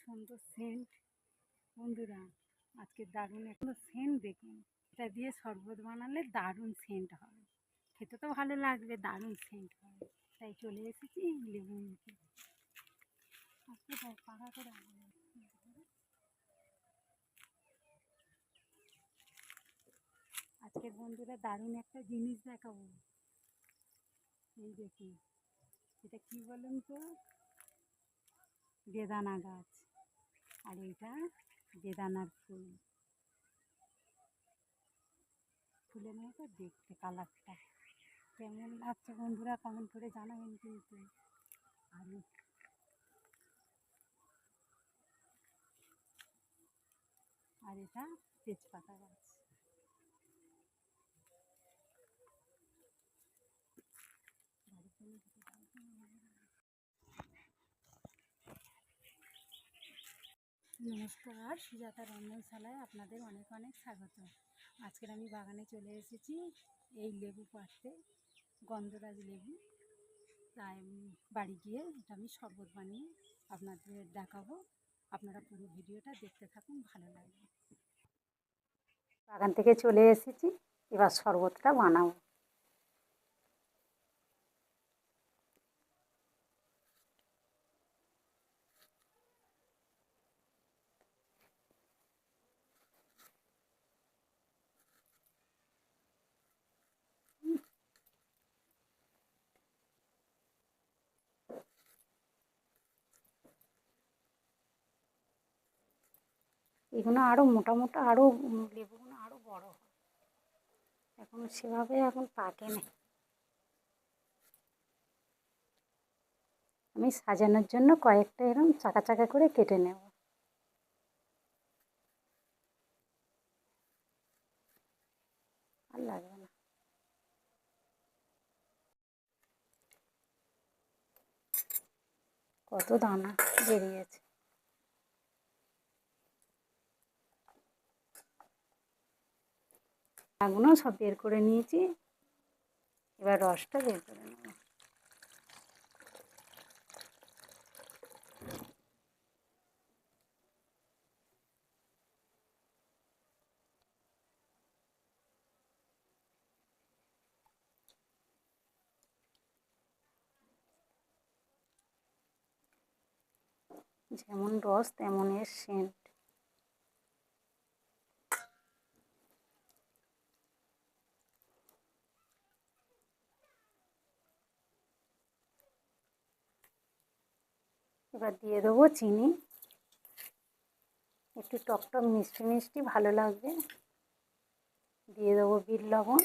সুন্দর সেন্ট বন্ধুরা, আজকে দারুণ একটা সেন্ট দেখুন। এটা দিয়ে শরবত বানালে দারুণ সেন্ট হবে, খেতে তো ভালো লাগবে, দারুণ সেন্ট হবে। তাই চলে এসেছি লেবু নিতে। আজকে পাকা করে আজকের বন্ধুরা দারুণ একটা জিনিস দেখাবো। এই দেখুন, এটা কি বলুন তো, বেদানা গাছ, আর এইটা বেদানার ফুল। ফুলের মতো দেখতে, কালারটা কেমন লাগছে বন্ধুরা কমেন্ট করে জানাবেন কিন্তু। আর এটা তেজপাতা গাছ। নমস্কার, সুজাতা রন্ধনশালায় আপনাদের অনেক অনেক স্বাগত। আজকের আমি বাগানে চলে এসেছি এই লেবু পাড়তে, গন্ধরাজ লেবু। তাই বাড়ি গিয়ে এটা আমি শরবত বানিয়ে আপনাদের দেখাবো। আপনারা পুরো ভিডিওটা দেখতে থাকুন, ভালো লাগবে। বাগান থেকে চলে এসেছি, এবার শরবতটা বানাবো। এগুলো আরও মোটা মোটা, আরও লেবুগুলো আরও বড় হয়, এখন সেভাবে এখন পাকে না। আমি সাজানোর জন্য কয়েকটা এরকম চাকা চাকা করে কেটে নেব। আর লাগবে না। কত দানা বেরিয়েছে। দানাগুলো সব বের করে নিয়েছি, এবার রসটা বের করে নেব। যেমন রস তেমন এর সেন্ট। এবার দিয়ে দেবো চিনি, একটু টক টক মিষ্টি মিষ্টি ভালো লাগবে। দিয়ে দেবো বিট লবণ,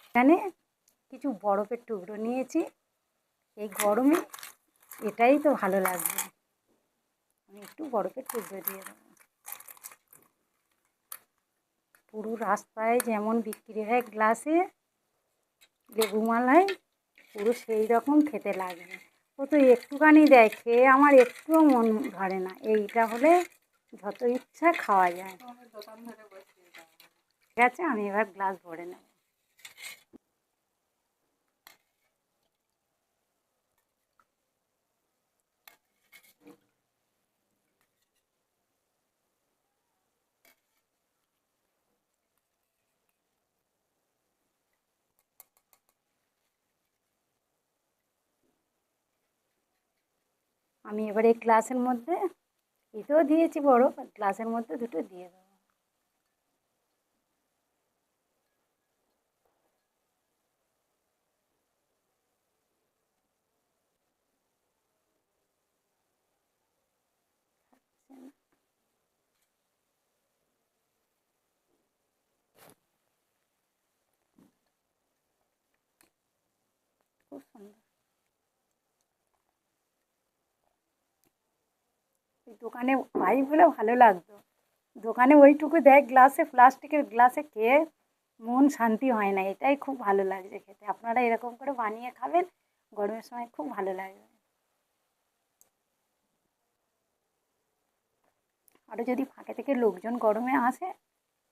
এখানে কিছু বরফের টুকরো নিয়েছি। এই গরমে এটাই তো ভালো লাগবে, আমি একটু বরফের টুকরো দিয়ে দেবো। পুরো রাস্তায় যেমন বিক্রি হয় গ্লাসে লেবু মালাই, পুরো সেই রকম খেতে লাগবে। ও তো একটুখানি দেয়, খেয়ে আমার একটুও মন ধরে না। এইটা হলে যত ইচ্ছা খাওয়া যায়। ঠিক আছে, আমি এবার গ্লাস ভরে নেব। আমি এবার এই গ্লাসের মধ্যে, এতেও দিয়েছি বড়, গ্লাসের মধ্যে দুটো দিয়ে দেবো। খুব সুন্দর। দোকানে পাই বলে ভালো লাগতো, দোকানে ওইটুকু দেয় গ্লাসে, প্লাস্টিকের গ্লাসে, খেয়ে মন শান্তি হয় না। এটাই খুব ভালো লাগছে খেতে। আপনারা এরকম করে বানিয়ে খাবেন, গরমের সময় খুব ভালো লাগবে। আরও যদি ফাঁকে থেকে লোকজন গরমে আসে,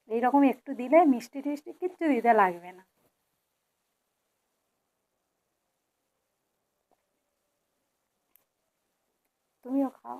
এইরকম একটু দিলে মিষ্টি টিষ্টি কিচ্ছু দিতে লাগবে না। তুমিও খাও।